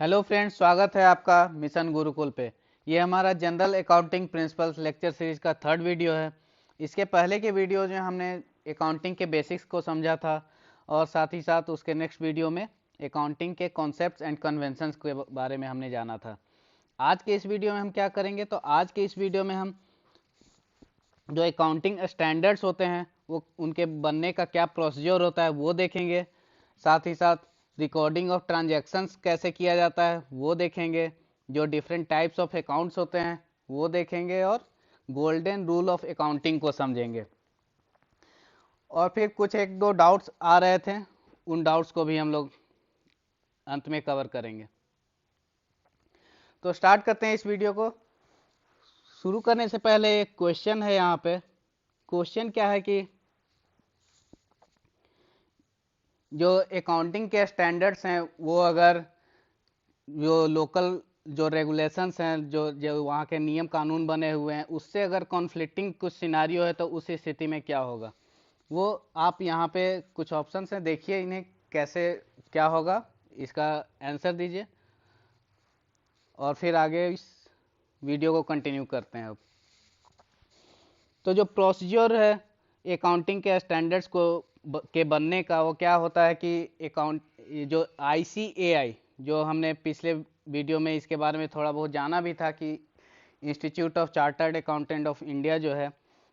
Hello friends, स्वागत है आपका मिशन गुरुकुल पे। ये हमारा general accounting principles lecture series का थर्ड वीडियो है। इसके पहले के वीडियो में हमने अकाउंटिंग के बेसिक्स को समझा था और साथ ही साथ उसके नेक्स्ट वीडियो में अकाउंटिंग के कॉन्सेप्ट्स एंड कन्वेंशंस के बारे में हमने जाना था। आज के इस वीडियो में हम क्या करेंगे, तो आज के इस वीडियो में हम जो अकाउंटिंग स्टैंडर्ड्स होते हैं वो उनके बनने का क्या प्रोसीजर होता है वो देखेंगे। साथ ही साथ रिकॉर्डिंग ऑफ ट्रांजैक्शंस कैसे किया जाता है वो देखेंगे। जो डिफरेंट टाइप्स ऑफ अकाउंट्स होते हैं वो देखेंगे और गोल्डन रूल ऑफ अकाउंटिंग को समझेंगे। और फिर कुछ एक दो डाउट्स आ रहे थे, उन डाउट्स को भी हम लोग अंत में कवर करेंगे। तो स्टार्ट करते हैं इस वीडियो को। शुरू करने से पहले एक क्वेश्चन है यहाँ पे। क्वेश्चन क्या है कि जो अकाउंटिंग के स्टैंडर्ड्स हैं वो अगर जो लोकल जो रेगुलेशंस हैं, जो जो वहाँ के नियम कानून बने हुए हैं, उससे अगर कॉन्फ्लिक्टिंग कुछ सिनारियो है तो उस स्थिति में क्या होगा, वो आप यहाँ पे कुछ ऑप्शंस हैं, देखिए इन्हें कैसे क्या होगा, इसका आंसर दीजिए और फिर आगे इस वीडियो को कंटिन्यू करते हैं। अब तो जो प्रोसीजर है अकाउंटिंग के स्टैंडर्ड्स को के बनने का, वो क्या होता है कि अकाउंट जो ICAI, जो हमने पिछले वीडियो में इसके बारे में थोड़ा बहुत जाना भी था कि institute of chartered accountant of India जो है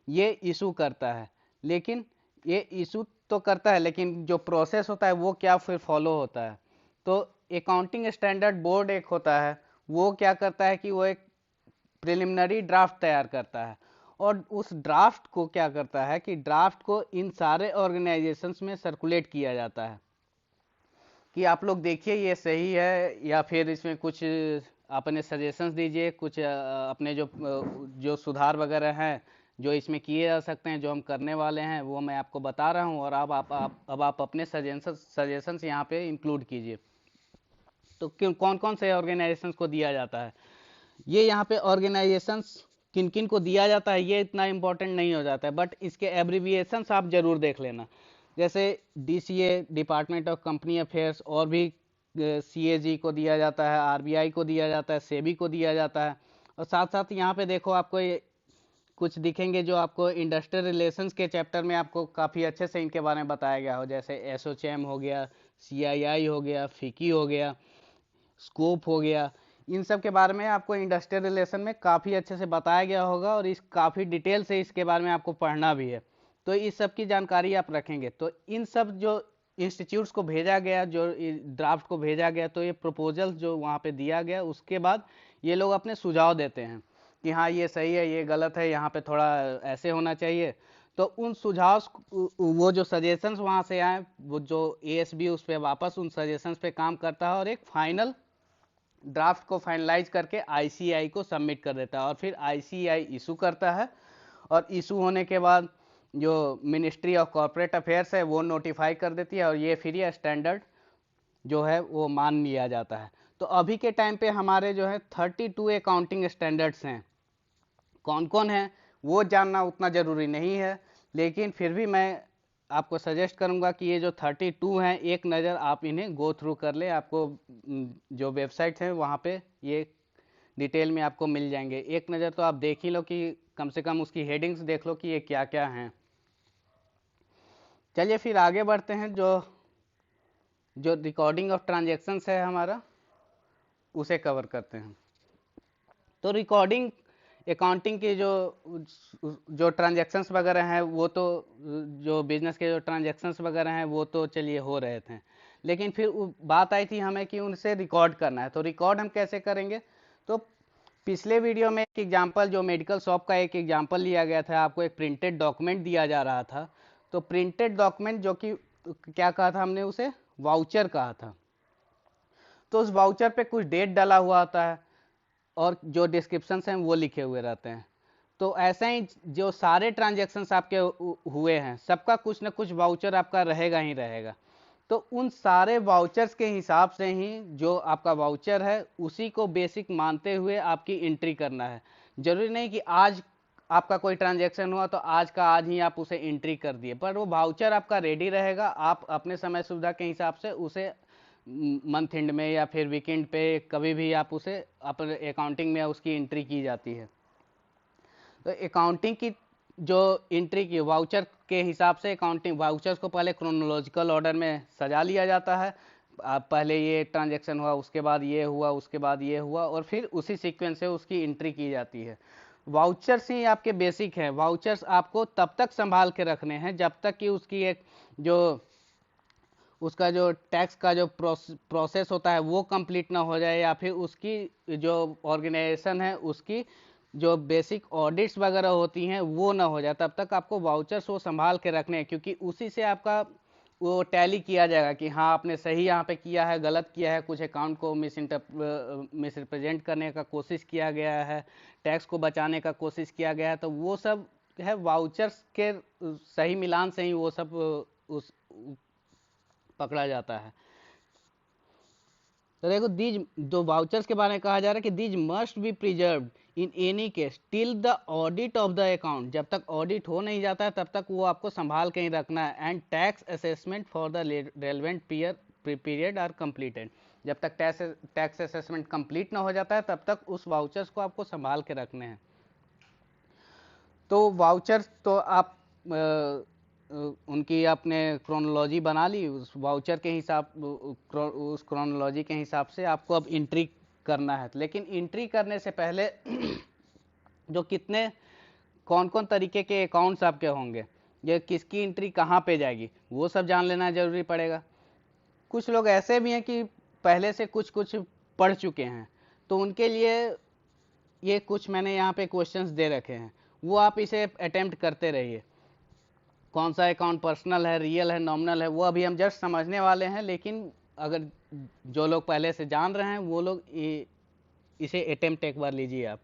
ये इशू करता है। लेकिन ये इशू तो करता है, लेकिन जो प्रोसेस होता है वो क्या फिर फॉलो होता है। तो अकाउंटिंग स्टैंडर्ड बोर्ड एक होता है, वो क्या करता है कि वो एक प्रिलिमिनरी ड्राफ्ट तैयार करता है और उस ड्राफ्ट को क्या करता है कि ड्राफ्ट को इन सारे ऑर्गेनाइजेशंस में सर्कुलेट किया जाता है कि आप लोग देखिए ये सही है या फिर इसमें कुछ अपने सजेशंस दीजिए, कुछ अपने जो सुधार वगैरह हैं जो इसमें किए जा सकते हैं, जो हम करने वाले हैं वो मैं आपको बता रहा हूँ और अब आप अपने सजेशंस यहाँ पे इंक्लूड कीजिए। तो क्यों कौन कौन से ऑर्गेनाइजेशंस को दिया जाता है, ये यहाँ पे ऑर्गेनाइजेशंस किन किन को दिया जाता है ये इतना इंपॉर्टेंट नहीं हो जाता है, बट इसके एब्रीविएशंस आप जरूर देख लेना। जैसे DCA, department of company affairs, और भी CAG को दिया जाता है, RBI को दिया जाता है, सेबी को दिया जाता है। और साथ साथ यहाँ पे देखो आपको ये कुछ दिखेंगे जो आपको इंडस्ट्रियल रिलेशंस के चैप्टर में आपको काफ़ी अच्छे से इनके बारे में बताया गया हो, जैसे एसोचैम हो गया, CII हो गया, फिकी हो गया, स्कोप हो गया। इन सब के बारे में आपको इंडस्ट्रियल रिलेशन में काफ़ी अच्छे से बताया गया होगा और इस काफ़ी डिटेल से इसके बारे में आपको पढ़ना भी है। तो इस सब की जानकारी आप रखेंगे। तो इन सब जो इंस्टीट्यूट्स को भेजा गया, जो ड्राफ्ट को भेजा गया, तो ये प्रपोजल जो वहाँ पे दिया गया उसके बाद ये लोग अपने सुझाव देते हैं कि हाँ ये सही है, ये गलत है, यहाँ पे थोड़ा ऐसे होना चाहिए। तो उन सुझाव वो जो सजेशंस वहाँ से आए, वो जो ASB उस पर वापस उन सजेशंस पे काम करता है और एक फाइनल ड्राफ्ट को फाइनलाइज करके ICAI को सबमिट कर देता है और फिर ICAI इशू करता है। और इशू होने के बाद जो मिनिस्ट्री ऑफ कॉरपोरेट अफेयर्स है वो नोटिफाई कर देती है और ये फिर ये स्टैंडर्ड जो है वो मान लिया जाता है। तो अभी के टाइम पे हमारे जो है 32 अकाउंटिंग स्टैंडर्ड्स हैं। कौन कौन है वो जानना उतना ज़रूरी नहीं है, लेकिन फिर भी मैं आपको सजेस्ट करूंगा कि ये जो 32 हैं एक नज़र आप इन्हें गो थ्रू कर ले। आपको जो वेबसाइट है वहाँ पे ये डिटेल में आपको मिल जाएंगे। एक नज़र तो आप देख ही लो कि कम से कम उसकी हेडिंग्स देख लो कि ये क्या क्या हैं। चलिए फिर आगे बढ़ते हैं। जो जो रिकॉर्डिंग ऑफ ट्रांजेक्शन्स है हमारा, उसे कवर करते हैं। तो रिकॉर्डिंग अकाउंटिंग की जो जो ट्रांजैक्शंस वगैरह हैं वो तो, जो बिजनेस के जो ट्रांजैक्शंस वगैरह हैं वो तो चलिए हो रहे थे, लेकिन फिर बात आई थी हमें कि उनसे रिकॉर्ड करना है। तो रिकॉर्ड हम कैसे करेंगे, तो पिछले वीडियो में एक एग्जांपल, जो मेडिकल शॉप का एक एग्जांपल लिया गया था, आपको एक प्रिंटेड डॉक्यूमेंट दिया जा रहा था। तो प्रिंटेड डॉक्यूमेंट जो कि क्या कहा था हमने, उसे वाउचर कहा था। तो उस वाउचर पे कुछ डेट डाला हुआ होता है और जो डिस्क्रिप्शन हैं वो लिखे हुए रहते हैं। तो ऐसे ही जो सारे ट्रांजेक्शन्स आपके हुए हैं सबका कुछ ना कुछ वाउचर आपका रहेगा ही रहेगा। तो उन सारे वाउचर्स के हिसाब से ही जो आपका वाउचर है उसी को बेसिक मानते हुए आपकी एंट्री करना है। जरूरी नहीं कि आज आपका कोई ट्रांजेक्शन हुआ तो आज का आज ही आप उसे एंट्री कर दिए, पर वो वाउचर आपका रेडी रहेगा, आप अपने समय सुविधा के हिसाब से उसे मंथ एंड में या फिर वीकेंड पे कभी भी आप उसे अपने अकाउंटिंग में उसकी एंट्री की जाती है। तो अकाउंटिंग की जो एंट्री की वाउचर के हिसाब से अकाउंटिंग वाउचर्स को पहले क्रोनोलॉजिकल ऑर्डर में सजा लिया जाता है। पहले ये ट्रांजैक्शन हुआ, उसके बाद ये हुआ, उसके बाद ये हुआ, और फिर उसी सीक्वेंस से उसकी एंट्री की जाती है। वाउचर्स ही आपके बेसिक हैं। वाउचर्स आपको तब तक संभाल के रखने हैं जब तक कि उसकी एक जो उसका जो टैक्स का जो प्रोसेस होता है वो कंप्लीट ना हो जाए, या फिर उसकी जो ऑर्गेनाइजेशन है उसकी जो बेसिक ऑडिट्स वगैरह होती हैं वो ना हो जाए, तब तक आपको वाउचर्स वो संभाल के रखने हैं, क्योंकि उसी से आपका वो टैली किया जाएगा कि हाँ आपने सही यहाँ पे किया है, गलत किया है, कुछ अकाउंट को मिसरिप्रेजेंट करने का कोशिश किया गया है, टैक्स को बचाने का कोशिश किया गया है, तो वो सब है वाउचर्स के सही मिलान से ही वो सब उस पकड़ा जाता है। तो देखो दीज जो वाउचर्स के बारे में कहा जा रहा है कि these must be preserved in any case till the audit of the account. जब तक ऑडिट हो नहीं जाता है तब तक वो आपको संभाल के ही रखना है। And tax assessment for the relevant period are completed. जब तक टैक्स असेसमेंट कंप्लीट ना हो जाता है तब तक उस वाउचर्स को आपको संभाल के रखने हैं। तो वाउचर्स तो आप उनकी आपने क्रोनोलॉजी बना ली, उस वाउचर के हिसाब उस क्रोनोलॉजी के हिसाब से आपको अब एंट्री करना है। लेकिन एंट्री करने से पहले जो कितने कौन कौन तरीके के अकाउंट्स आपके होंगे, ये किसकी एंट्री कहाँ पे जाएगी, वो सब जान लेना जरूरी पड़ेगा। कुछ लोग ऐसे भी हैं कि पहले से कुछ कुछ पढ़ चुके हैं, तो उनके लिए ये कुछ मैंने यहाँ पे क्वेश्चंस दे रखे हैं, वो आप इसे अटेम्प्ट करते रहिए। कौन सा अकाउंट पर्सनल है, रियल है, नॉमिनल है, वो अभी हम जस्ट समझने वाले हैं, लेकिन अगर जो लोग पहले से जान रहे हैं वो लोग इसे अटेम्प्ट एक बार लीजिए आप।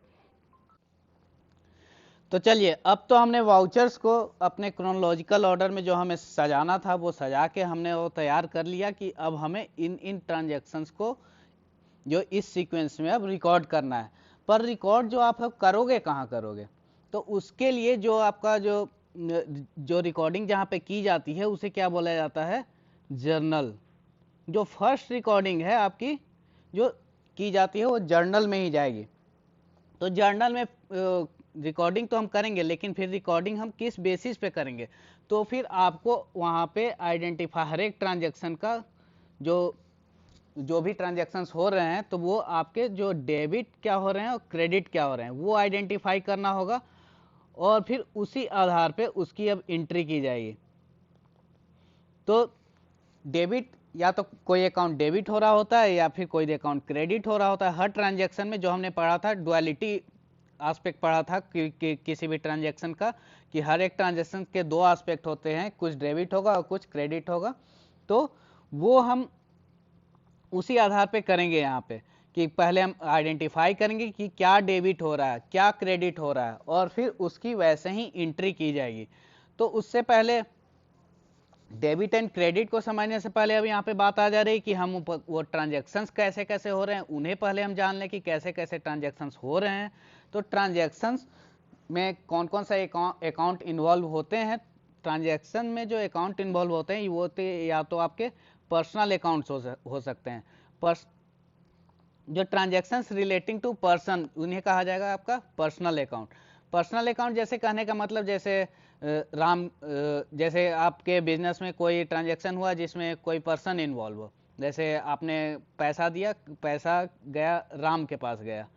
तो चलिए, अब तो हमने वाउचर्स को अपने क्रोनोलॉजिकल ऑर्डर में जो हमें सजाना था वो सजा के हमने वो तैयार कर लिया कि अब हमें इन ट्रांजैक्शंस को जो इस सीक्वेंस में अब रिकॉर्ड करना है। पर रिकॉर्ड जो आप अब करोगे कहाँ करोगे, तो उसके लिए जो आपका जो रिकॉर्डिंग जहाँ पे की जाती है उसे क्या बोला जाता है, जर्नल। जो फर्स्ट रिकॉर्डिंग है आपकी जो की जाती है वो जर्नल में ही जाएगी। तो जर्नल में रिकॉर्डिंग तो हम करेंगे, लेकिन फिर रिकॉर्डिंग हम किस बेसिस पे करेंगे, तो फिर आपको वहाँ पे आइडेंटिफाई हर एक ट्रांजैक्शन का जो भी ट्रांजैक्शंस हो रहे हैं तो वो आपके जो डेबिट क्या हो रहे हैं और क्रेडिट क्या हो रहे हैं वो आइडेंटिफाई करना होगा, और फिर उसी आधार पे उसकी अब एंट्री की जाएगी। तो डेबिट या तो कोई अकाउंट डेबिट हो रहा होता है या फिर कोई अकाउंट क्रेडिट हो रहा होता है। हर ट्रांजैक्शन में जो हमने पढ़ा था डुअलिटी एस्पेक्ट पढ़ा था कि किसी भी ट्रांजैक्शन का, कि हर एक ट्रांजैक्शन के दो एस्पेक्ट होते हैं, कुछ डेबिट होगा और कुछ क्रेडिट होगा। तो वो हम उसी आधार पे करेंगे यहाँ पे कि पहले हम आइडेंटिफाई करेंगे कि क्या डेबिट हो रहा है, क्या क्रेडिट हो रहा है, और फिर उसकी वैसे ही एंट्री की जाएगी। तो उससे पहले डेबिट एंड क्रेडिट को समझने से पहले अब यहाँ पे बात आ जा रही है कि हम वो ट्रांजैक्शंस कैसे कैसे हो रहे हैं उन्हें पहले हम जान लें कि कैसे कैसे ट्रांजैक्शंस हो रहे हैं। तो ट्रांजैक्शंस में कौन कौन सा अकाउंट इन्वॉल्व होते हैं। ट्रांजैक्शन में जो अकाउंट इन्वॉल्व होते हैं वो या तो आपके पर्सनल अकाउंट्स हो सकते हैं। जो ट्रांजैक्शंस रिलेटिंग टू पर्सन उन्हें कहा जाएगा आपका पर्सनल अकाउंट। पर्सनल अकाउंट जैसे कहने का मतलब जैसे जैसे आपके बिजनेस में कोई ट्रांजैक्शन हुआ जिसमें कोई पर्सन इन्वॉल्व हो, जैसे आपने पैसा दिया, पैसा गया राम के पास गया,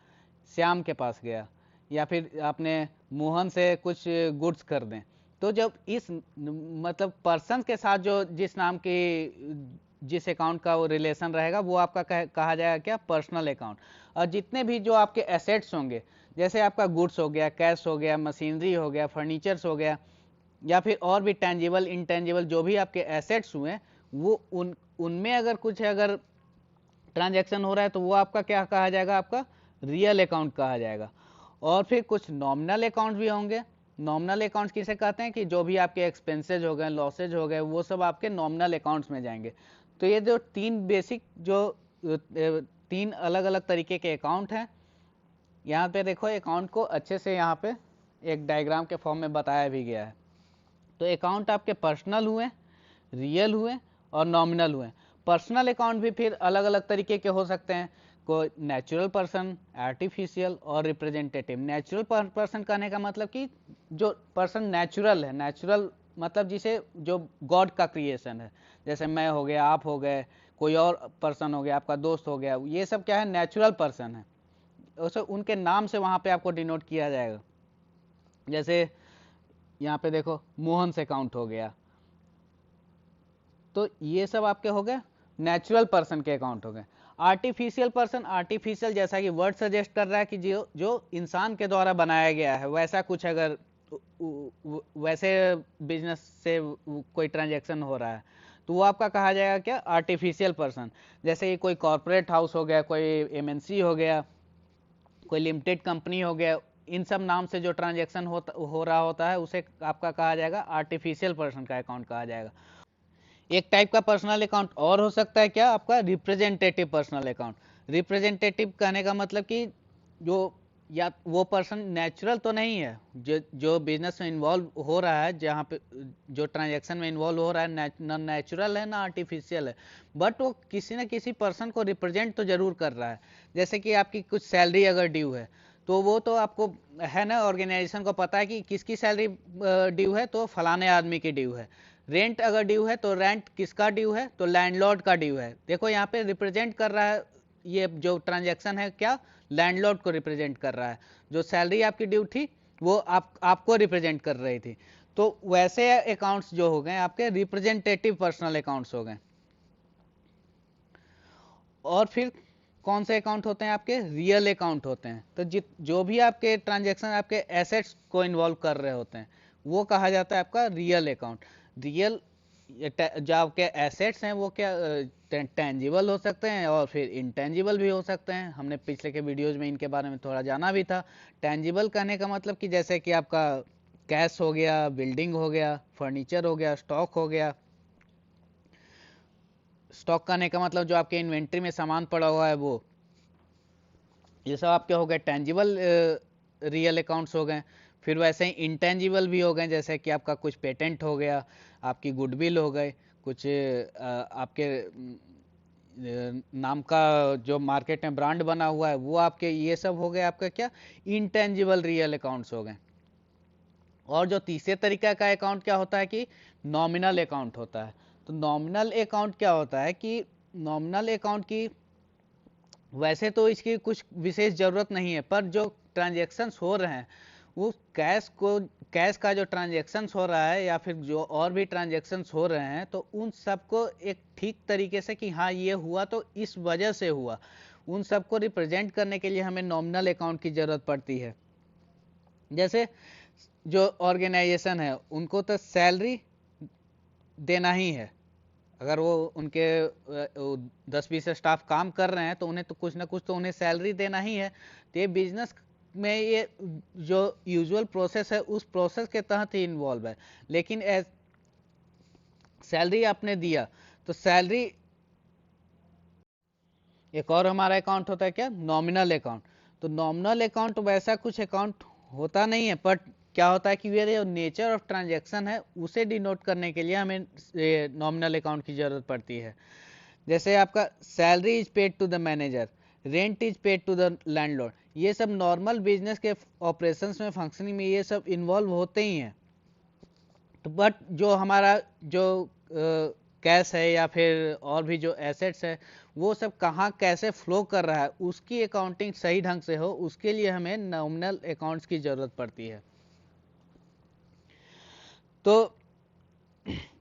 श्याम के पास गया, या फिर आपने मोहन से कुछ गुड्स कर दें। तो जब इस मतलब पर्सन के साथ जो जिस नाम की जिस अकाउंट का वो रिलेशन रहेगा वो आपका कहा जाएगा क्या, पर्सनल अकाउंट। और जितने भी जो आपके एसेट्स होंगे, जैसे आपका गुड्स हो गया, कैश हो गया, मशीनरी हो गया, फर्नीचर्स हो गया, या फिर और भी टेंजिबल इंटेंजिबल जो भी आपके एसेट्स हुए, वो उनमें अगर कुछ अगर ट्रांजैक्शन हो रहा है तो वो आपका क्या कहा जाएगा, आपका रियल अकाउंट कहा जाएगा। और फिर कुछ नॉमिनल अकाउंट भी होंगे। नॉमिनल अकाउंट्स किसे कहते हैं कि जो भी आपके एक्सपेंसेज हो गए, लॉसेज हो गए, वो सब आपके नॉमिनल अकाउंट्स में जाएंगे। तो ये जो तीन बेसिक जो तीन अलग अलग तरीके के अकाउंट हैं, यहाँ पे देखो अकाउंट को अच्छे से यहाँ पे एक डायग्राम के फॉर्म में बताया भी गया है। तो अकाउंट आपके पर्सनल हुए, रियल हुए और नॉमिनल हुए। पर्सनल अकाउंट भी फिर अलग अलग तरीके के हो सकते हैं, कोई नेचुरल पर्सन, आर्टिफिशियल और रिप्रेजेंटेटिव। नेचुरल पर्सन कहने का मतलब कि जो पर्सन नेचुरल है, नेचुरल मतलब जिसे जो गॉड का क्रिएशन है, जैसे मैं हो गया, आप हो गए, कोई और पर्सन हो गया, आपका दोस्त हो गया, ये सब क्या है, नेचुरल पर्सन है। उसे उनके नाम से वहां पे आपको डिनोट किया जाएगा। जैसे यहाँ पे देखो मोहन से काउंट हो गया, तो ये सब आपके हो गए नेचुरल पर्सन के अकाउंट हो गए। आर्टिफिशियल पर्सन, आर्टिफिशियल जैसा कि वर्ड सजेस्ट कर रहा है कि जो जो इंसान के द्वारा बनाया गया है, वैसा कुछ अगर वैसे बिजनेस से कोई ट्रांजैक्शन हो रहा है तो वो आपका कहा जाएगा क्या, आर्टिफिशियल पर्सन। जैसे कि कोई कॉर्पोरेट हाउस हो गया, कोई एमएनसी हो गया, कोई लिमिटेड कंपनी हो गया, इन सब नाम से जो ट्रांजैक्शन हो रहा होता है उसे आपका कहा जाएगा आर्टिफिशियल पर्सन का अकाउंट कहा जाएगा। एक टाइप का पर्सनल अकाउंट और हो सकता है क्या, आपका रिप्रेजेंटेटिव पर्सनल अकाउंट। रिप्रेजेंटेटिव कहने का मतलब कि जो या वो पर्सन नेचुरल तो नहीं है, जो बिजनेस में इन्वॉल्व हो रहा है, जहाँ पे जो ट्रांजैक्शन में इन्वॉल्व हो रहा है, ना नेचुरल है ना आर्टिफिशियल है, बट वो किसी न किसी पर्सन को रिप्रेजेंट तो जरूर कर रहा है। जैसे कि आपकी कुछ सैलरी अगर ड्यू है तो वो तो आपको है ना, ऑर्गेनाइजेशन को पता है कि किसकी सैलरी ड्यू है, तो फलाने आदमी की ड्यू है। रेंट अगर ड्यू है तो रेंट किसका ड्यू है, तो लैंडलॉर्ड का ड्यू है। देखो यहाँ पे रिप्रेजेंट कर रहा है, ये जो ट्रांजैक्शन है क्या, लैंडलॉर्ड को रिप्रेजेंट कर रहा है। जो सैलरी आपकी ड्यू थी वो आपको रिप्रेजेंट कर रही थी। तो वैसे अकाउंट्स जो हो गए आपके रिप्रेजेंटेटिव पर्सनल अकाउंट्स हो गए। और फिर कौन से अकाउंट होते हैं आपके, रियल अकाउंट होते हैं। तो जो भी आपके ट्रांजैक्शन आपके एसेट्स को इन्वॉल्व कर रहे होते हैं वो कहा जाता है आपका रियल अकाउंट। रियल जो आपके एसेट्स हैं वो क्या टेंजिबल हो सकते हैं और फिर इंटेंजिबल भी हो सकते हैं। हमने पिछले के वीडियोज में इनके बारे में थोड़ा जाना भी था। टेंजिबल कहने का मतलब कि जैसे कि आपका कैश हो गया, बिल्डिंग हो गया, फर्नीचर हो गया, स्टॉक हो गया। स्टॉक करने का मतलब जो आपके इन्वेंट्री में सामान पड़ा हुआ है वो, ये सब आपके हो गए टेंजिबल रियल अकाउंट्स हो गए। फिर वैसे ही इंटेंजिबल भी हो गए, जैसे कि आपका कुछ पेटेंट हो गया, आपकी गुडविल हो गए, कुछ आपके नाम का जो मार्केट में ब्रांड बना हुआ है वो आपके, ये सब हो गए आपका क्या, इंटेंजिबल रियल अकाउंट्स हो गए। और जो तीसरे तरीका का अकाउंट क्या होता है कि नॉमिनल अकाउंट होता है। तो नॉमिनल अकाउंट क्या होता है कि नॉमिनल अकाउंट की वैसे तो इसकी कुछ विशेष जरूरत नहीं है, पर जो ट्रांजैक्शंस हो रहे हैं वो कैश का जो ट्रांजैक्शंस हो रहा है या फिर जो और भी ट्रांजैक्शंस हो रहे हैं, तो उन सबको एक ठीक तरीके से कि हाँ ये हुआ तो इस वजह से हुआ, उन सबको रिप्रेजेंट करने के लिए हमें नॉमिनल अकाउंट की जरूरत पड़ती है। जैसे जो ऑर्गेनाइजेशन है उनको तो सैलरी देना ही है, अगर वो उनके 10-20 स्टाफ काम कर रहे हैं तो उन्हें तो कुछ ना कुछ तो उन्हें सैलरी देना ही है। तो ये बिजनेस में ये जो यूजुअल प्रोसेस है उस प्रोसेस के तहत ही इन्वॉल्व है। लेकिन सैलरी आपने दिया तो सैलरी, एक और हमारा अकाउंट होता है क्या, नॉमिनल अकाउंट। तो नॉमिनल अकाउंट वैसा कुछ अकाउंट होता नहीं है, बट क्या होता है कि ये जो नेचर ऑफ ट्रांजैक्शन है उसे डिनोट करने के लिए हमें नॉमिनल अकाउंट की जरूरत पड़ती है। जैसे आपका salary is paid to the manager, rent is paid to the landlord, ये सब नॉर्मल बिजनेस के ऑपरेशंस में, फंक्शनिंग में ये सब इन्वॉल्व होते ही हैं। तो बट जो हमारा जो कैश है या फिर और भी जो एसेट्स है वो सब कहाँ कैसे फ्लो कर रहा है उसकी अकाउंटिंग सही ढंग से हो, उसके लिए हमें नॉमिनल अकाउंट्स की जरूरत पड़ती है। तो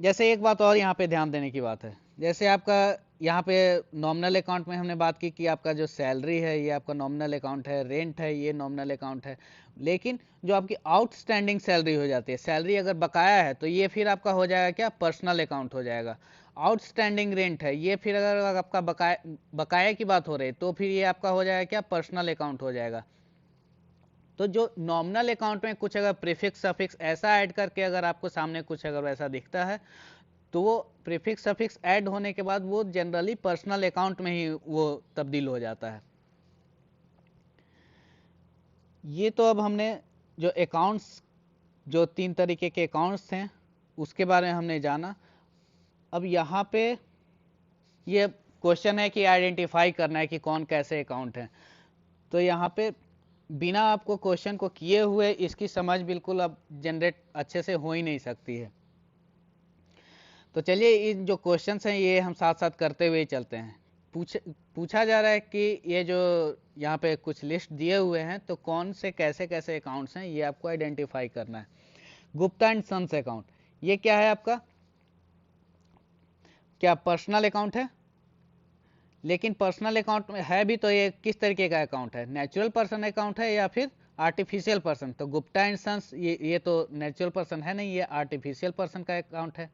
जैसे एक बात और यहाँ पे ध्यान देने की बात है, जैसे आपका यहाँ पे नॉमिनल अकाउंट में हमने बात की कि आपका जो सैलरी है ये आपका नॉमिनल अकाउंट है, रेंट है ये नॉमिनल अकाउंट है। लेकिन जो आपकी आउटस्टैंडिंग सैलरी हो जाती है, सैलरी अगर बकाया है तो ये फिर आपका हो जाएगा क्या, पर्सनल अकाउंट हो जाएगा। आउटस्टैंडिंग रेंट है ये फिर अगर आपका बकाया की बात हो रही है तो फिर ये आपका हो जाएगा क्या, पर्सनल अकाउंट हो जाएगा। तो जो नॉमिनल अकाउंट में कुछ अगर प्रीफिक्स सफिक्स ऐसा ऐड करके अगर आपको सामने कुछ अगर वैसा दिखता है तो वो प्रीफिक्स सफिक्स ऐड होने के बाद वो जनरली पर्सनल अकाउंट में ही वो तब्दील हो जाता है। ये तो अब हमने जो अकाउंट्स, जो 3 तरीके के अकाउंट्स हैं उसके बारे में हमने जाना। अब यहाँ पे ये क्वेश्चन है कि आइडेंटिफाई करना है कि कौन कैसे अकाउंट है। तो यहाँ पे बिना आपको क्वेश्चन को किए हुए इसकी समझ बिल्कुल अब जनरेट अच्छे से हो ही नहीं सकती है। तो चलिए इन जो क्वेश्चंस हैं ये हम साथ साथ करते हुए चलते हैं। पूछा जा रहा है कि ये जो यहाँ पे कुछ लिस्ट दिए हुए हैं तो कौन से कैसे कैसे अकाउंट्स हैं ये आपको आइडेंटिफाई करना है। गुप्ता एंड सन्स अकाउंट, ये क्या है आपका, क्या पर्सनल अकाउंट है? लेकिन पर्सनल अकाउंट में है भी तो ये किस तरीके का अकाउंट है, नेचुरल पर्सन अकाउंट है या फिर आर्टिफिशियल पर्सन? तो गुप्ता एंड सन्स ये तो नेचुरल पर्सन है नहीं, ये आर्टिफिशियल पर्सन का अकाउंट है।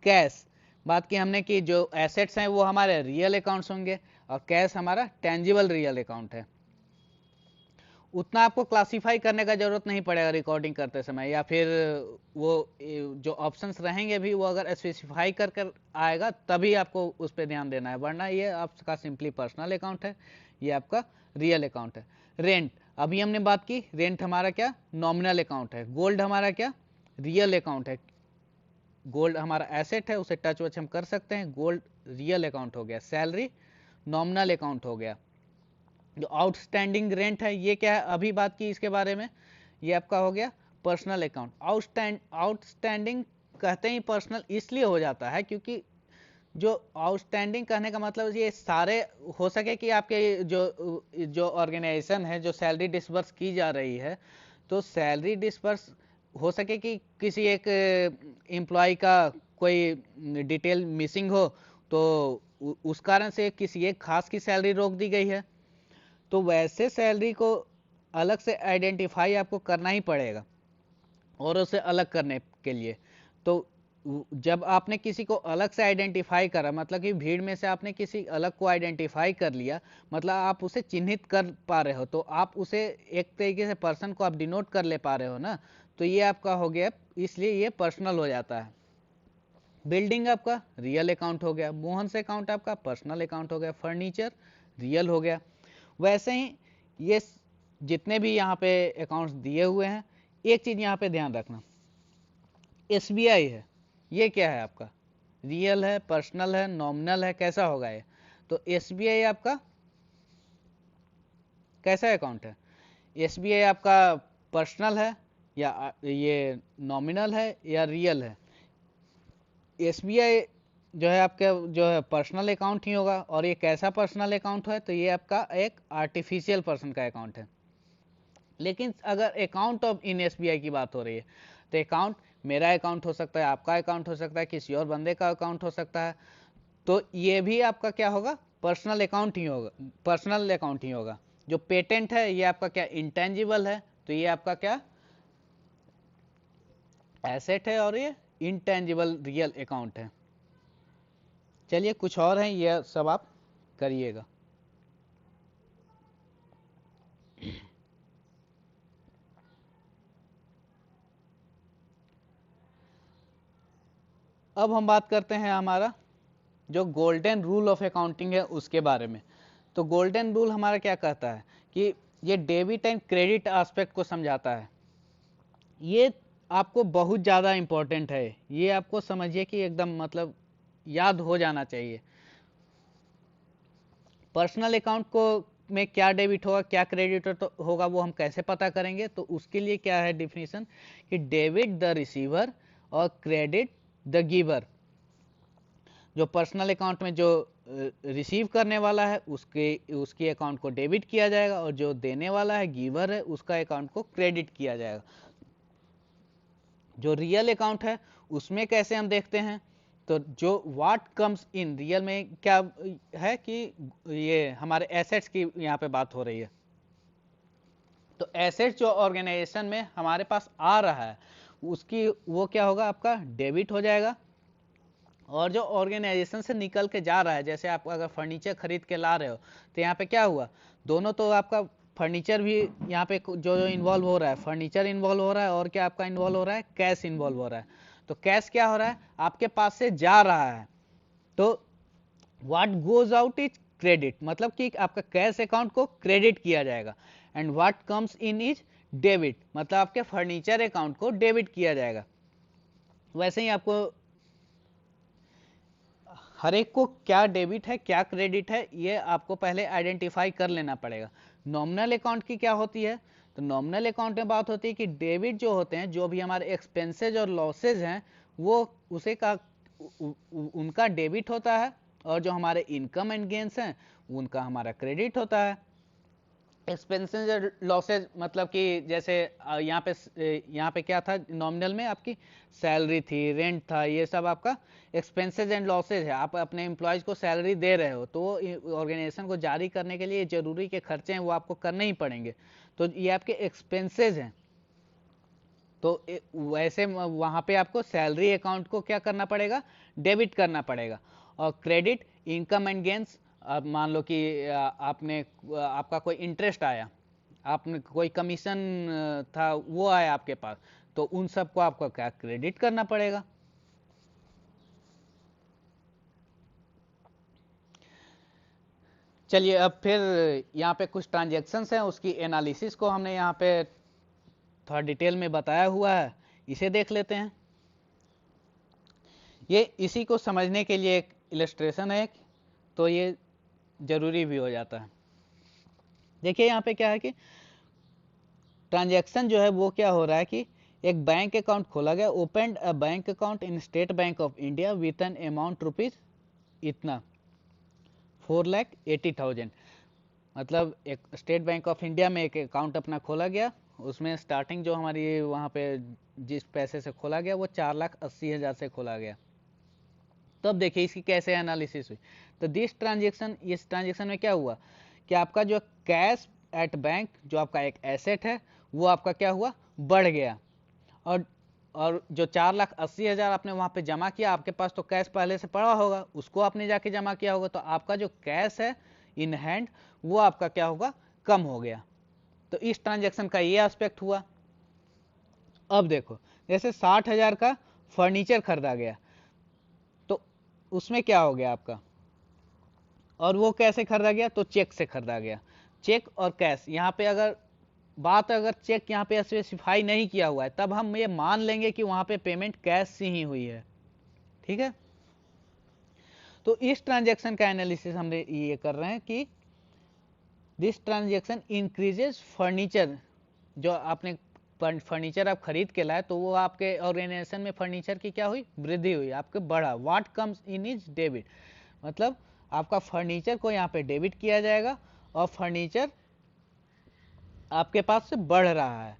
कैश, बात की हमने कि जो एसेट्स हैं वो हमारे रियल अकाउंट्स होंगे और कैश हमारा टेंजिबल रियल अकाउंट है। उतना आपको क्लासिफाई करने का जरूरत नहीं पड़ेगा रिकॉर्डिंग करते समय, या फिर वो जो ऑप्शंस रहेंगे भी वो अगर स्पेसिफाई कर कर आएगा तभी आपको उस पर ध्यान देना है, वरना ये आपका सिंपली पर्सनल अकाउंट है, ये आपका रियल अकाउंट है। रेंट, अभी हमने बात की, रेंट हमारा क्या नॉमिनल अकाउंट है। गोल्ड हमारा क्या रियल अकाउंट है, गोल्ड हमारा एसेट है, उसे टच वच हम कर सकते हैं, गोल्ड रियल अकाउंट हो गया। सैलरी नॉमिनल अकाउंट हो गया। जो आउटस्टैंडिंग रेंट है ये क्या है, अभी बात की इसके बारे में, ये आपका हो गया पर्सनल अकाउंट। आउटस्टैंडिंग कहते ही पर्सनल इसलिए हो जाता है क्योंकि जो आउटस्टैंडिंग कहने का मतलब ये सारे हो सके कि आपके जो ऑर्गेनाइजेशन है जो सैलरी डिस्बर्स की जा रही है, तो सैलरी डिस्बर्स हो सके कि किसी एक एम्प्लॉय का कोई डिटेल मिसिंग हो तो उस कारण से किसी एक खास की सैलरी रोक दी गई है, तो वैसे सैलरी को अलग से आइडेंटिफाई आपको करना ही पड़ेगा। और उसे अलग करने के लिए तो जब आपने किसी को अलग से आइडेंटिफाई करा, मतलब कि भीड़ में से आपने किसी अलग को आइडेंटिफाई कर लिया, मतलब आप उसे चिन्हित कर पा रहे हो, तो आप उसे एक तरीके से पर्सन को आप डिनोट कर ले पा रहे हो ना, तो ये आपका हो गया, इसलिए ये पर्सनल हो जाता है। बिल्डिंग आपका रियल अकाउंट हो गया, मोहन से अकाउंट आपका पर्सनल अकाउंट हो गया, फर्नीचर रियल हो गया। वैसे ही ये जितने भी यहाँ पे अकाउंट्स दिए हुए हैं, एक चीज यहाँ पे ध्यान रखना, एसबीआई है, ये क्या है आपका रियल है, पर्सनल है, नॉमिनल है, कैसा होगा ये? तो एसबीआई आपका कैसा अकाउंट है? एसबीआई आपका पर्सनल है या ये नॉमिनल है या रियल है? एसबीआई जो है आपका जो है पर्सनल अकाउंट ही होगा। और ये कैसा पर्सनल अकाउंट है? तो ये आपका एक आर्टिफिशियल पर्सन का अकाउंट है। लेकिन अगर अकाउंट ऑफ इन एसबीआई की बात हो रही है तो अकाउंट मेरा अकाउंट हो सकता है, आपका अकाउंट हो सकता है, किसी और बंदे का अकाउंट हो सकता है, तो ये भी आपका क्या होगा पर्सनल अकाउंट ही होगा, पर्सनल अकाउंट ही होगा। जो पेटेंट है ये आपका क्या इंटेंजिबल है, तो ये आपका क्या एसेट है, और ये इंटेंजिबल रियल अकाउंट है। चलिए कुछ और है, ये सब आप करिएगा। अब हम बात करते हैं हमारा जो गोल्डन रूल ऑफ अकाउंटिंग है उसके बारे में। तो गोल्डन रूल हमारा क्या कहता है कि ये डेबिट एंड क्रेडिट एस्पेक्ट को समझाता है। ये आपको बहुत ज़्यादा इंपॉर्टेंट है, ये आपको समझिए कि एकदम मतलब याद हो जाना चाहिए। पर्सनल अकाउंट को में क्या डेबिट होगा क्या क्रेडिट होगा वो हम कैसे पता करेंगे? तो उसके लिए क्या है डिफिनीशन कि डेबिट द रिसीवर और क्रेडिट द गिवर। जो पर्सनल अकाउंट में जो रिसीव करने वाला है उसके अकाउंट को डेबिट किया जाएगा, और जो देने वाला है गिवर है उसका अकाउंट को क्रेडिट किया जाएगा। जो रियल अकाउंट है उसमें कैसे हम देखते हैं, तो जो व्हाट कम्स इन रियल में क्या है कि ये हमारे एसेट्स की यहाँ पे बात हो रही है। तो एसेट्स जो ऑर्गेनाइजेशन में हमारे पास आ रहा है उसकी वो क्या होगा आपका डेबिट हो जाएगा। और जो ऑर्गेनाइजेशन से निकल के जा रहा है, जैसे आप अगर फर्नीचर खरीद के ला रहे हो तो यहाँ पे क्या हुआ, दोनों तो आपका फर्नीचर भी यहाँ पे जो जो इन्वॉल्व हो रहा है, फर्नीचर इन्वॉल्व हो रहा है, और क्या आपका इन्वॉल्व हो रहा है कैश इन्वॉल्व हो रहा है। तो कैश क्या हो रहा है आपके पास से जा रहा है, तो what goes out is credit, मतलब कि आपका कैश अकाउंट को क्रेडिट किया जाएगा, and what comes in is debit, मतलब आपके फर्नीचर अकाउंट को डेबिट किया जाएगा। वैसे ही आपको हर एक को क्या डेबिट है क्या क्रेडिट है ये आपको पहले आइडेंटिफाई कर लेना पड़ेगा। नॉमिनल अकाउंट की क्या होती है, तो नॉमिनल अकाउंट में बात होती है कि डेबिट जो होते हैं, जो भी हमारे एक्सपेंसेज और लॉसेज हैं वो उसे का उनका डेबिट होता है, और जो हमारे इनकम एंड गेन्स हैं उनका हमारा क्रेडिट होता है। एक्सपेंसेस और लॉसेज मतलब कि जैसे यहाँ पे क्या था, नॉमिनल में आपकी सैलरी थी, रेंट था, ये सब आपका एक्सपेंसेस एंड लॉसेज है। आप अपने एम्प्लॉयज को सैलरी दे रहे हो तो ऑर्गेनाइजेशन को जारी करने के लिए जरूरी के खर्चे हैं वो आपको करने ही पड़ेंगे, तो ये आपके एक्सपेंसेस हैं। तो वैसे वहां पे आपको सैलरी अकाउंट को क्या करना पड़ेगा, डेबिट करना पड़ेगा। और क्रेडिट इनकम एंड गेन्स, अब मान लो कि आपका कोई इंटरेस्ट आया, आपने कोई कमीशन था वो आया आपके पास, तो उन सबको आपको क्या क्रेडिट करना पड़ेगा। चलिए अब फिर यहाँ पे कुछ ट्रांजेक्शन्स हैं, उसकी एनालिसिस को हमने यहाँ पे थोड़ा डिटेल में बताया हुआ है, इसे देख लेते हैं। ये इसी को समझने के लिए एक इलस्ट्रेशन है, तो ये जरूरी भी हो जाता है। देखिए यहाँ पे क्या है कि ट्रांजैक्शन जो है वो क्या हो रहा है कि एक बैंक अकाउंट खोला गया, open a bank account in state bank of India with an amount rupees इतना 4,80,000। मतलब एक स्टेट बैंक ऑफ इंडिया में एक अकाउंट अपना खोला गया, उसमें स्टार्टिंग जो हमारी वहाँ पे जिस पैसे से खोला गया वो 4,80,000 से खोला गया। तब देखिए इसकी कैसे एनालिसिस हुई। तो इस ट्रांजेक्शन में क्या हुआ कि आपका जो कैश एट बैंक जो आपका एक एसेट है वो आपका क्या हुआ, बढ़ गया। और और जो 4,80,000 आपने वहां पे जमा किया, आपके पास तो कैश पहले से पड़ा होगा, उसको आपने जाके जमा किया होगा, तो आपका जो कैश है इन हैंड वो आपका क्या होगा, कम हो गया। तो इस ट्रांजेक्शन का ये एस्पेक्ट हुआ। अब देखो जैसे 60,000 का फर्नीचर खरीदा गया, तो उसमें क्या हो गया आपका, और वो कैसे खरीदा गया, तो चेक से खरीदा गया। चेक और कैश, यहाँ पे अगर चेक यहाँ पे स्पेसिफाई नहीं किया हुआ है तब हम ये मान लेंगे कि वहां पे पेमेंट कैश से ही हुई है, ठीक है। तो इस ट्रांजैक्शन का एनालिसिस हम ये कर रहे हैं कि दिस ट्रांजैक्शन इंक्रीजेस फर्नीचर, जो आपने फर्नीचर आप खरीद के लाए तो वो आपके ऑर्गेनाइजेशन में फर्नीचर की क्या हुई, वृद्धि हुई, आपके बढ़ा। What comes in is debit, मतलब आपका फर्नीचर को यहाँ पे डेबिट किया जाएगा और फर्नीचर आपके पास से बढ़ रहा है।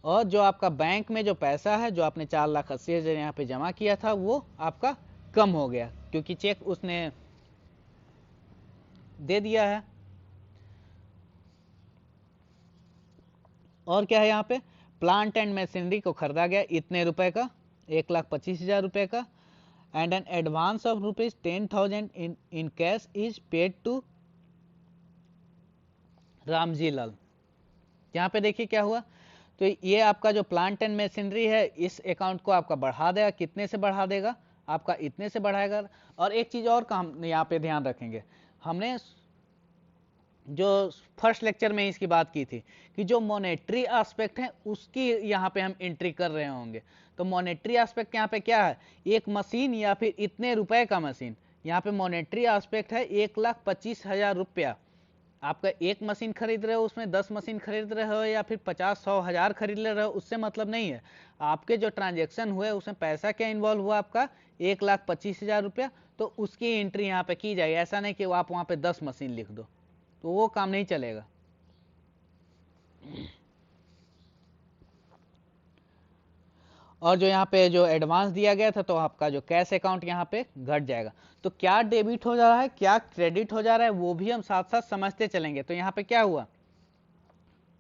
और जो आपका बैंक में जो पैसा है जो आपने 4,80,000 यहाँ पे जमा किया था वो आपका कम हो गया क्योंकि चेक उसने दे दिया है। और क्या है यहाँ पे, प्लांट एंड मशीनरी को खरीदा गया इतने रुपए का, 1,25,000 रुपए का। And an advance of ₹10,000 in cash is paid to Ramji Lal. यहाँ पे देखिए क्या हुआ, तो ये आपका जो प्लांट एंड मशीनरी है इस अकाउंट को आपका बढ़ा देगा, कितने से बढ़ा देगा, आपका इतने से बढ़ाएगा। और एक चीज और का हम यहाँ पे ध्यान रखेंगे, हमने जो फर्स्ट लेक्चर में इसकी बात की थी कि जो मॉनेटरी एस्पेक्ट है उसकी यहाँ पे हम एंट्री कर रहे होंगे। तो मॉनेटरी एस्पेक्ट यहाँ पे क्या है, एक मशीन या फिर इतने रुपए का मशीन। यहाँ पे मॉनेटरी एस्पेक्ट है 1,25,000 रुपया। आपका एक मशीन खरीद रहे हो, उसमें 10 मशीन खरीद रहे हो या फिर 50, 100, 1000 खरीद ले रहे हो, उससे मतलब नहीं है। आपके जो ट्रांजेक्शन हुए उसमें पैसा क्या इन्वॉल्व हुआ, आपका 1,25,000 रुपया, तो उसकी एंट्री यहाँ पे की जाएगी। ऐसा नहीं कि आप वहाँ पे 10 मशीन लिख दो, तो वो काम नहीं चलेगा। और जो यहाँ पे जो एडवांस दिया गया था तो आपका जो कैश अकाउंट यहाँ पे घट जाएगा। तो क्या डेबिट हो जा रहा है क्या क्रेडिट हो जा रहा है वो भी हम साथ साथ समझते चलेंगे। तो यहाँ पे क्या हुआ,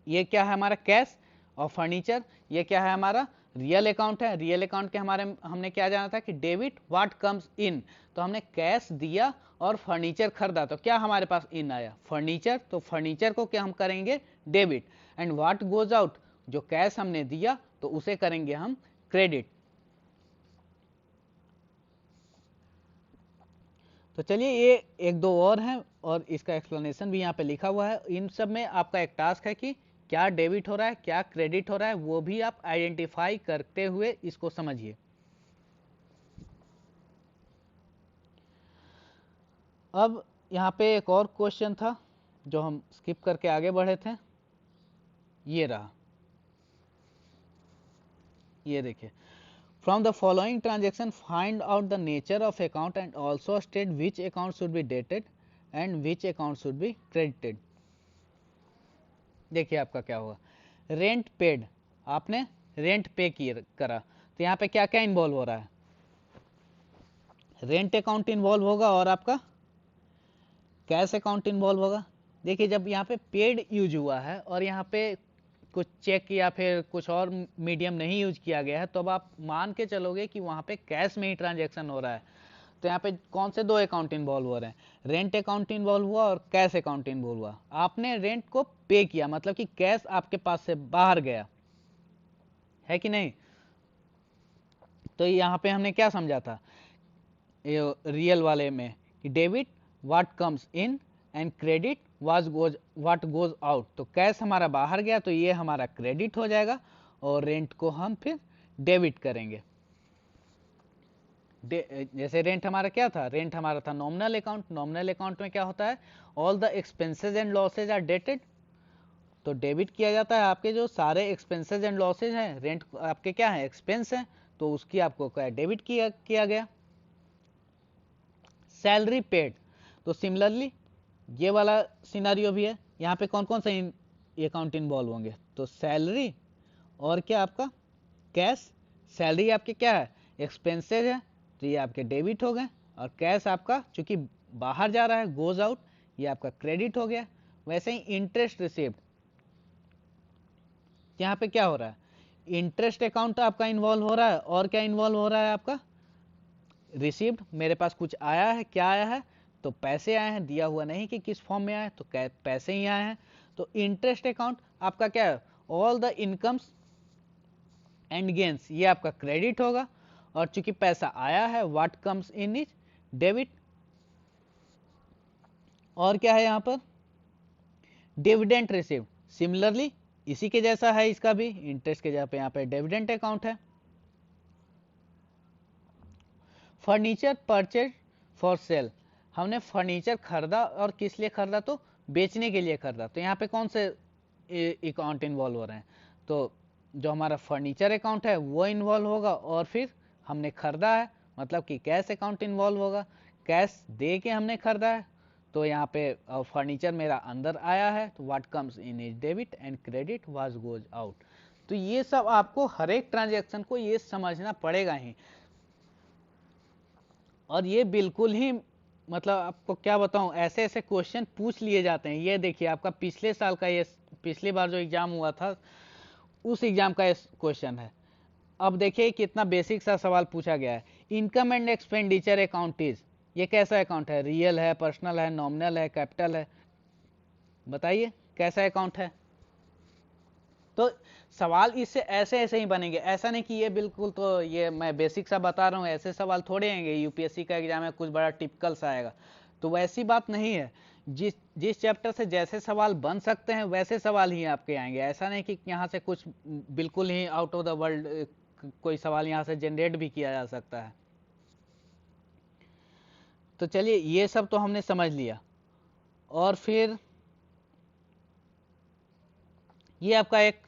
ये क्या है हमारा कैश और फर्नीचर, ये क्या है हमारा रियल अकाउंट है। रियल अकाउंट के हमारे हमने क्या जाना था कि डेबिट व्हाट कम्स इन, तो हमने कैश दिया और फर्नीचर खरीदा, तो क्या हमारे पास इन आया फर्नीचर, तो फर्नीचर को क्या हम करेंगे debit. And what goes out, जो कैश हमने दिया तो उसे करेंगे हम क्रेडिट। तो चलिए ये एक दो और हैं और इसका एक्सप्लेनेशन भी यहाँ पे लिखा हुआ है। इन सब में आपका एक टास्क है कि क्या डेबिट हो रहा है क्या क्रेडिट हो रहा है वो भी आप आइडेंटिफाई करते हुए इसको समझिए। अब यहाँ पे एक और क्वेश्चन था जो हम स्किप करके आगे बढ़े थे, ये रहा, ये देखिए, from the following transaction find out the nature of account and also state which account should be dated and which account should be credited. देखिए आपका क्या होगा, रेंट पेड, आपने रेंट पे करा, तो यहाँ पे क्या क्या इन्वॉल्व हो रहा है, रेंट अकाउंट इन्वॉल्व होगा और आपका कैश अकाउंट इन्वॉल्व होगा। देखिए जब यहाँ पे पेड यूज हुआ है और यहाँ पे कुछ चेक या फिर कुछ और मीडियम नहीं यूज किया गया है, तो अब आप मान के चलोगे कि वहाँ पे कैश में ही ट्रांजैक्शन हो रहा है। तो यहाँ पे कौन से दो अकाउंट इन्वॉल्व हो रहे हैं, रेंट अकाउंट इन्वॉल्व हुआ और कैश अकाउंट इन्वॉल्व हुआ। आपने रेंट को पे किया, मतलब कि कैश आपके पास से बाहर गया है कि नहीं। तो यहाँ पे हमने क्या समझा था रियल वाले में कि debit what comes in and credit what goes out. तो कैश हमारा बाहर गया तो ये हमारा क्रेडिट हो जाएगा और रेंट को हम फिर डेबिट करेंगे। जैसे रेंट हमारा क्या था, रेंट हमारा था नॉमिनल अकाउंट, नॉमिनल अकाउंट में क्या होता है, all the expenses and losses are dated, तो डेबिट किया जाता है आपके जो सारे एक्सपेंसेस एंड लॉसेज हैं, रेंट आपके क्या है एक्सपेंस है, तो उसकी आपको क्या डेबिट किया गया। सैलरी पेड, तो सिमिलरली ये वाला सिनारियो भी है, यहाँ पे कौन कौन से अकाउंट इन्वॉल्व होंगे, तो सैलरी और क्या आपका कैश। सैलरी आपके क्या है एक्सपेंसेज है, तो ये आपके डेबिट हो गए, और कैश आपका चूंकि बाहर जा रहा है गोज आउट, ये आपका क्रेडिट हो गया। वैसे ही इंटरेस्ट रिसीव्ड, यहाँ पे क्या हो रहा है, इंटरेस्ट अकाउंट आपका इन्वॉल्व हो रहा है और क्या इन्वॉल्व हो रहा है आपका रिसीव्ड, मेरे पास कुछ आया है, क्या आया है, तो पैसे आए हैं, दिया हुआ नहीं कि किस फॉर्म में आए, तो पैसे ही आए हैं। तो इंटरेस्ट अकाउंट आपका क्या है, all the incomes and gains, ये आपका क्रेडिट होगा, और चूंकि पैसा आया है what comes in is debit. और क्या है यहाँ पर डिविडेंड रिसीव्ड, सिमिलरली इसी के जैसा है, इसका भी इंटरेस्ट के जगह पे यहाँ पे डिविडेंड अकाउंट है। फर्नीचर परचेज फॉर सेल, हमने फर्नीचर खरीदा और किस लिए खरीदा, तो बेचने के लिए खरीदा, तो यहाँ पे कौन से अकाउंट इन्वॉल्व हो रहे हैं, तो जो हमारा फर्नीचर अकाउंट है वो इन्वॉल्व होगा, और फिर हमने खरीदा है मतलब कि कैश अकाउंट इन्वॉल्व होगा, कैश दे के हमने खरीदा है, तो यहाँ पे फर्नीचर मेरा अंदर आया है, तो what comes in is debit and credit what goes out. तो ये सब आपको हर एक ट्रांजेक्शन को ये समझना पड़ेगा ही, और ये बिल्कुल ही मतलब आपको क्या बताऊं, ऐसे ऐसे क्वेश्चन पूछ लिए जाते हैं। ये देखिए आपका पिछले साल का, ये पिछली बार जो एग्जाम हुआ था उस एग्जाम का क्वेश्चन है। अब देखिए कितना बेसिक सा सवाल पूछा गया है, income and expenditure account is, ये कैसा अकाउंट है, रियल है, पर्सनल है, नॉमिनल है, कैपिटल है, बताइए कैसा अकाउंट है। तो सवाल इससे ऐसे ऐसे ही बनेंगे, ऐसा नहीं कि ये बिल्कुल, तो ये मैं बेसिक सा बता रहा हूँ, ऐसे सवाल थोड़े आएंगे, यूपीएससी का एग्जाम है कुछ बड़ा टिपिकल सा आएगा, तो वैसी बात नहीं है। जिस जिस चैप्टर से जैसे सवाल बन सकते हैं वैसे सवाल ही आपके आएंगे, ऐसा नहीं कि यहाँ से कुछ बिल्कुल ही आउट ऑफ द वर्ल्ड कोई सवाल यहाँ से जनरेट भी किया जा सकता है। तो चलिए ये सब तो हमने समझ लिया, और फिर ये आपका एक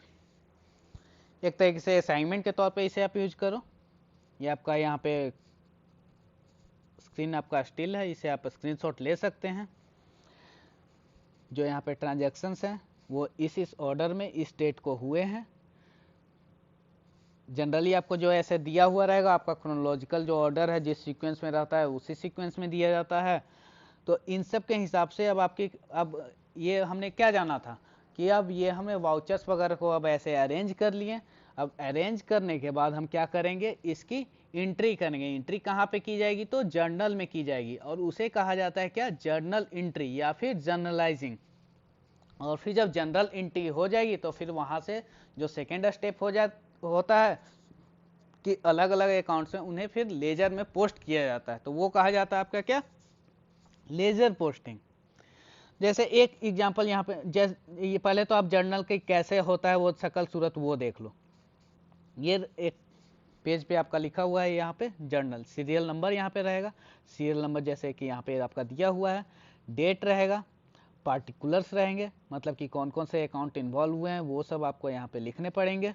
तरीके से असाइनमेंट के तौर पे इसे आप यूज करो। ये आपका यहाँ पे स्क्रीन आपका स्टिल है, इसे आप स्क्रीनशॉट ले सकते हैं। जो यहाँ पे ट्रांजैक्शंस हैं वो इस ऑर्डर में इस डेट को हुए हैं। जनरली आपको जो ऐसे दिया हुआ रहेगा, आपका क्रोनोलॉजिकल जो ऑर्डर है जिस सीक्वेंस में रहता है उसी सीक्वेंस में दिया जाता है। तो इन सब के हिसाब से अब ये हमने क्या जाना था कि अब ये हमें वाउचर्स वगैरह को अब ऐसे अरेंज कर लिए। अब अरेंज करने के बाद हम क्या करेंगे, इसकी एंट्री करेंगे। एंट्री कहाँ पे की जाएगी, तो जर्नल में की जाएगी, और उसे कहा जाता है क्या, जर्नल एंट्री या फिर जर्नलाइजिंग। और फिर जब जनरल एंट्री हो जाएगी तो फिर वहां से जो सेकेंड स्टेप होता है कि अलग अलग अकाउंट्स में उन्हें फिर लेजर में पोस्ट किया जाता है, तो वो कहा जाता है आपका क्या, लेजर पोस्टिंग। जैसे एक एग्जांपल यहाँ पे, जैसे ये पहले तो आप जर्नल के कैसे होता है वो शकल सूरत वो देख लो। ये एक पेज पे आपका लिखा हुआ है यहाँ पे जर्नल, सीरियल नंबर यहाँ पे रहेगा, सीरियल नंबर जैसे कि यहाँ पे आपका दिया हुआ है, डेट रहेगा, पार्टिकुलर्स रहेंगे, मतलब कि कौन कौन से अकाउंट इन्वॉल्व हुए हैं वो सब आपको यहाँ पे लिखने पड़ेंगे।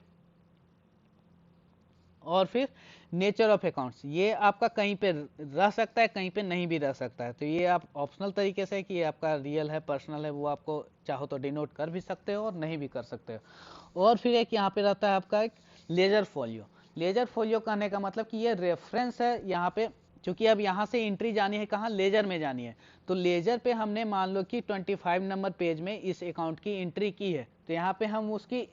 और फिर नेचर ऑफ अकाउंट्स, ये आपका कहीं पे रह सकता है, कहीं पे नहीं भी रह सकता है, तो ये आप ऑप्शनल तरीके से कि ये आपका रियल है, पर्सनल है, वो आपको चाहो तो डिनोट कर भी सकते हो और नहीं भी कर सकते हो। और फिर एक यहाँ पे रहता है आपका एक लेजर फोलियो। लेजर फोलियो कहने का मतलब कि ये रेफरेंस है यहाँ पे, क्योंकि अब यहाँ से एंट्री जानी है कहाँ, लेजर में जानी है, तो लेजर पे हमने मान लो कि 25 नंबर पेज में इस अकाउंट की एंट्री की है, तो यहाँ पे हम उसकी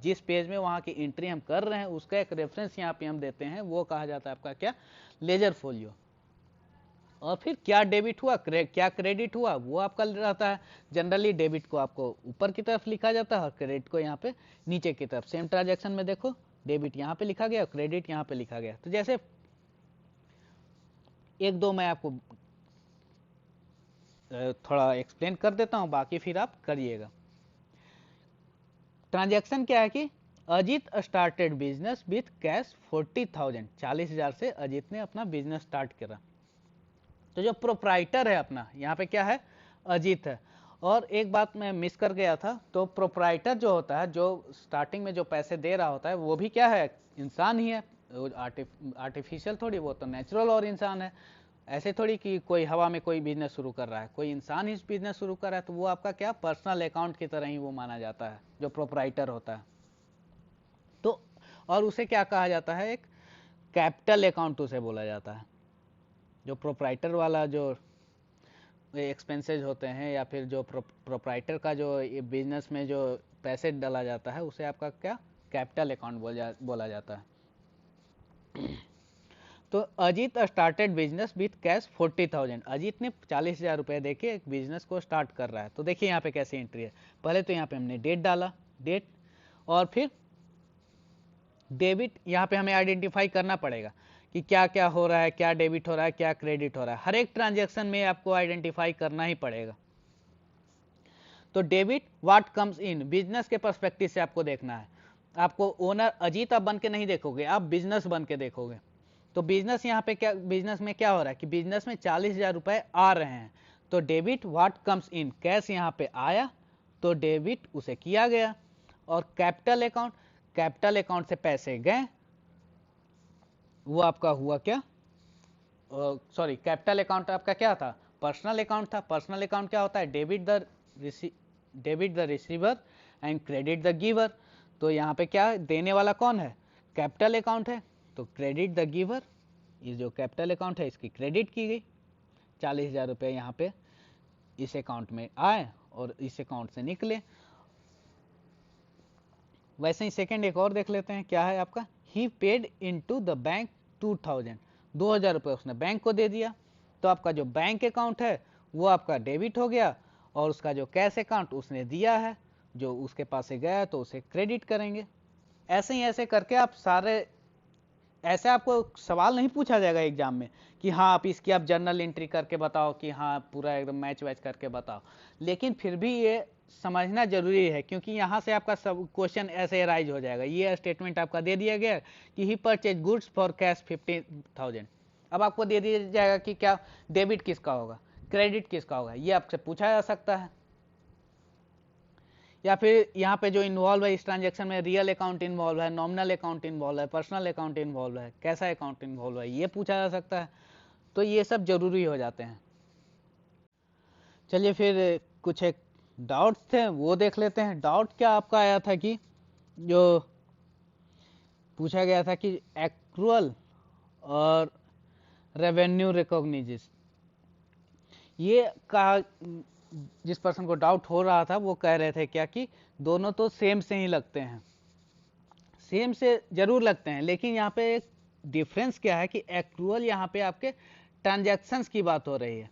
जिस पेज में वहाँ की एंट्री हम कर रहे हैं उसका एक रेफरेंस यहाँ पे हम देते हैं, वो कहा जाता है आपका क्या, लेजर फोलियो। और फिर क्या डेबिट हुआ, क्या क्रेडिट हुआ, वो आपका रहता है। जनरली डेबिट को आपको ऊपर की तरफ लिखा जाता है और क्रेडिट को यहाँ पे नीचे की तरफ। सेम ट्रांजैक्शन में देखो डेबिट यहाँ पे लिखा गया, क्रेडिट यहाँ पे लिखा गया। तो जैसे एक दो मैं आपको थोड़ा एक्सप्लेन कर देता हूँ, बाकी फिर आप करिएगा। ट्रांजैक्शन क्या है कि Ajit started business with cash 40,000, 40,000 से अजीत ने अपना बिजनेस स्टार्ट करा। तो जो प्रोप्राइटर है अपना यहाँ पे क्या है, अजीत है। और एक बात मैं मिस कर गया था, तो प्रोप्राइटर जो होता है, जो स्टार्टिंग में जो पैसे दे रहा होता है, वो भी क्या है, इंसान ही है। आर्टिफिशियल थोड़ी, वो तो नेचुरल और इंसान है। ऐसे थोड़ी कि कोई हवा में कोई बिजनेस शुरू कर रहा है, कोई इंसान ही बिजनेस शुरू कर रहा है, तो वो आपका क्या पर्सनल अकाउंट की तरह ही वो माना जाता है, जो प्रोप्राइटर होता है। तो और उसे क्या कहा जाता है, एक कैपिटल अकाउंट उसे बोला जाता है। जो प्रोप्राइटर वाला जो एक्सपेंसेज होते हैं, या फिर जो प्रोप्राइटर का जो बिजनेस में जो पैसे डाला जाता है, उसे आपका क्या, कैपिटल अकाउंट बोला जाता है। तो Ajit started business with cash 40,000, Ajit ने 40,000 रुपए देके एक बिजनेस को स्टार्ट कर रहा है। तो देखिए यहाँ पे कैसी एंट्री है, पहले तो यहाँ पे हमने डेट डाला, डेट, और फिर डेबिट, यहाँ पे हमें आइडेंटिफाई करना पड़ेगा कि क्या क्या हो रहा है, क्या डेबिट हो रहा है, क्या क्रेडिट हो रहा है, हर एक ट्रांजेक्शन में आपको आइडेंटिफाई करना ही पड़ेगा। तो debit what comes in, business के पर्सपेक्टिव से आपको देखना है। आपको ओनर अजीत आप बन के नहीं देखोगे, आप बिजनेस बन के देखोगे। तो बिजनेस यहाँ पे क्या, बिजनेस में क्या हो रहा है कि बिजनेस में 40,000 रुपए आ रहे हैं, तो debit what comes in, cash यहाँ पे आया तो डेबिट उसे किया गया। और कैपिटल अकाउंट, कैपिटल अकाउंट से पैसे गए, वो आपका हुआ क्या, सॉरी, कैपिटल अकाउंट आपका क्या था, पर्सनल अकाउंट था। पर्सनल अकाउंट क्या होता है, debit the receiver and credit the giver. तो यहाँ पे क्या देने वाला कौन है, कैपिटल अकाउंट है, तो क्रेडिट द गिवर, ये जो कैपिटल अकाउंट है इसकी क्रेडिट की गई। 40,000 रुपये यहाँ पे इस अकाउंट में आए और इस अकाउंट से निकले। वैसे ही सेकेंड एक और देख लेते हैं, क्या है आपका, he paid in to the bank 2,000, 2,000 रुपये उसने बैंक को दे दिया। तो आपका जो बैंक अकाउंट है वो आपका डेबिट हो गया, और उसका जो कैश अकाउंट उसने दिया है, जो उसके पास से गया तो उसे क्रेडिट करेंगे। ऐसे ही ऐसे करके आप सारे, ऐसे आपको सवाल नहीं पूछा जाएगा एग्जाम में कि हाँ आप इसकी आप जर्नल एंट्री करके बताओ, कि हाँ पूरा एकदम मैच वैच करके बताओ, लेकिन फिर भी ये समझना जरूरी है, क्योंकि यहाँ से आपका सब क्वेश्चन ऐसे राइज हो जाएगा। ये स्टेटमेंट आपका दे दिया गया कि ही परचेज गुड्स फॉर कैश 50,000, अब आपको दे दिया जाएगा कि क्या डेबिट किसका होगा, क्रेडिट किसका होगा, ये आपसे पूछा जा सकता है। या फिर यहाँ पे जो इन्वॉल्व है इस ट्रांजेक्शन में, रियल अकाउंट इन्वॉल्व है, नॉमिनल अकाउंट इन्वॉल्व है, पर्सनल अकाउंट इन्वॉल्व है, कैसा अकाउंट इन्वॉल्व है, ये पूछा जा सकता है। तो ये सब जरूरी हो जाते हैं। चलिए फिर कुछ एक डाउट्स थे वो देख लेते हैं। डाउट क्या आपका आया था कि जो पूछा गया था कि एक्रूअल और रेवेन्यू रिकॉग्निशन, ये कहा, जिस पर्सन को डाउट हो रहा था वो कह रहे थे क्या कि दोनों तो सेम से ही लगते हैं, सेम से जरूर लगते हैं, लेकिन यहाँ पे एक डिफरेंस क्या है कि एक्रूअल यहाँ पे आपके ट्रांजैक्शंस की बात हो रही है,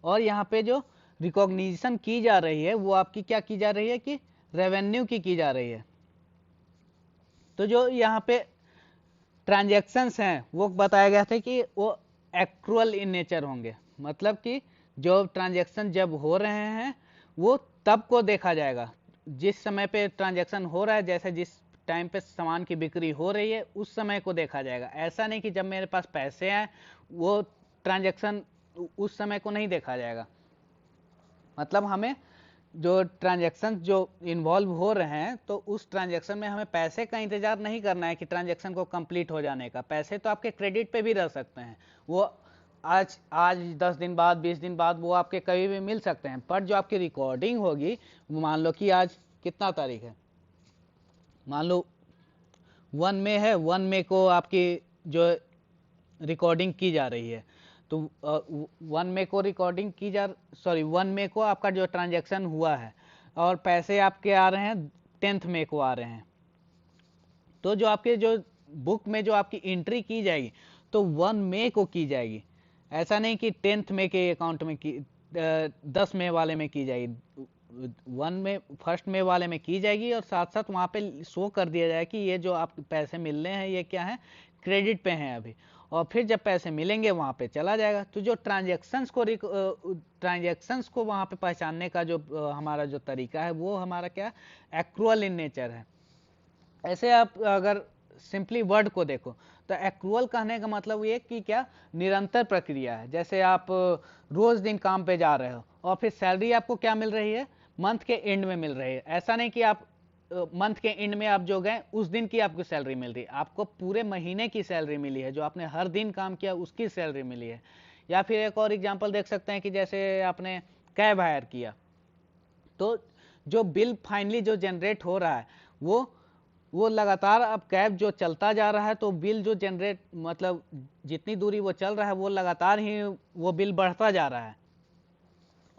और यहाँ पे जो रिकॉग्निशन की जा रही है वो आपकी क्या की जा रही है कि रेवेन्यू की जा रही है। तो जो यहाँ पे ट्रांजैक्शंस हैं वो बताया गया था कि वो एक्रूअल इन नेचर होंगे, मतलब कि जो ट्रांजैक्शन जब हो रहे हैं वो तब को देखा जाएगा जिस समय पे ट्रांजैक्शन हो रहा है, जैसे जिस टाइम पे सामान की बिक्री हो रही है उस समय को देखा जाएगा। ऐसा नहीं कि जब मेरे पास पैसे आए वो ट्रांजैक्शन उस समय को नहीं देखा जाएगा। मतलब हमें जो ट्रांजैक्शन जो इन्वॉल्व हो रहे हैं तो उस ट्रांजैक्शन में हमें पैसे का इंतजार नहीं करना है कि ट्रांजैक्शन को कंप्लीट हो जाने का। पैसे तो आपके क्रेडिट पे भी रह सकते हैं, वो आज 10 दिन बाद 20 दिन बाद वो आपके कभी भी मिल सकते हैं, पर जो आपकी रिकॉर्डिंग होगी, मान लो कि आज कितना तारीख है, मान लो 1 मई है, 1 मई को आपकी जो रिकॉर्डिंग की जा रही है, तो 1 मई को रिकॉर्डिंग की जा 1 मई को आपका जो ट्रांजैक्शन हुआ है और पैसे आपके आ रहे हैं 10 मई को आ रहे हैं, तो जो आपके जो बुक में जो आपकी एंट्री की जाएगी तो 1 मई को की जाएगी। ऐसा नहीं कि 10 मई के अकाउंट में की 10 मई वाले में की जाएगी, 1 मई 1 मई वाले में की जाएगी और साथ साथ वहाँ पे शो कर दिया जाए कि ये जो आप पैसे मिल रहे हैं ये क्या है, क्रेडिट पे हैं अभी, और फिर जब पैसे मिलेंगे वहाँ पे चला जाएगा। तो जो ट्रांजैक्शंस को वहाँ पे पहचानने का जो हमारा जो तरीका है वो हमारा क्या, एक्रूअल इन नेचर है। ऐसे आप अगर सिंपली वर्ड को देखो तो एक्रूअल कहने का मतलब ये कि क्या, निरंतर प्रक्रिया है। जैसे आप रोज दिन काम पे जा रहे हो और फिर सैलरी आपको क्या मिल रही है, मंथ के एंड में मिल रही है। ऐसा नहीं कि आप मंथ के एंड में आप जो गए उस दिन की आपको सैलरी मिल रही है, आपको पूरे महीने की सैलरी मिली है, जो आपने हर दिन काम किया उसकी सैलरी मिली है। या फिर एक और एग्जांपल देख सकते हैं कि जैसे आपने कैब हायर किया तो जो बिल फाइनली जो जनरेट हो रहा है वो लगातार अब कैब जो चलता जा रहा है तो बिल जो जनरेट मतलब जितनी दूरी वो चल रहा है वो लगातार ही वो बिल बढ़ता जा रहा है।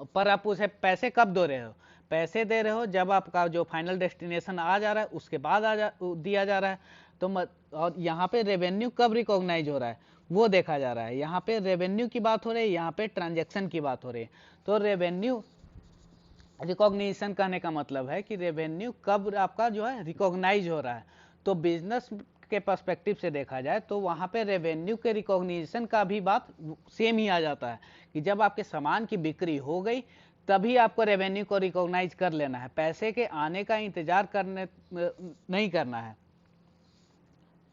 पर आप उसे पैसे कब दे रहे हो, पैसे दे रहे हो जब आपका जो फाइनल डेस्टिनेशन आ जा रहा है उसके बाद दिया जा रहा है। तो और यहाँ पे रेवेन्यू कब रिकॉग्नाइज हो रहा है वो देखा जा रहा है। यहाँ पे रेवेन्यू की बात हो रही है, यहाँ पे ट्रांजेक्शन की बात हो रही है। तो रेवेन्यू रिकॉग्निशन करने का मतलब है कि रेवेन्यू कब आपका जो है रिकॉग्नाइज हो रहा है। तो बिजनेस के पर्सपेक्टिव से देखा जाए तो वहां पे रेवेन्यू के रिकॉग्निशन का भी बात सेम ही आ जाता है कि जब आपके सामान की बिक्री हो गई तभी आपको रेवेन्यू को रिकॉग्नाइज कर लेना है, पैसे के आने का इंतजार करने नहीं करना है।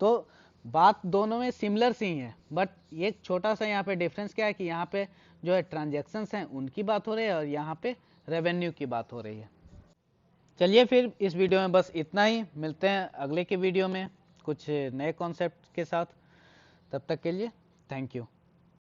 तो बात दोनों में सिमिलर सी है, बट एक छोटा सा यहाँ पे डिफरेंस क्या है कि यहाँ पे जो है ट्रांजैक्शंस हैं उनकी बात हो रही है और यहाँ पे रेवेन्यू की बात हो रही है। चलिए फिर इस वीडियो में बस इतना ही, मिलते हैं अगले के वीडियो में कुछ नए कॉन्सेप्ट के साथ। तब तक के लिए थैंक यू।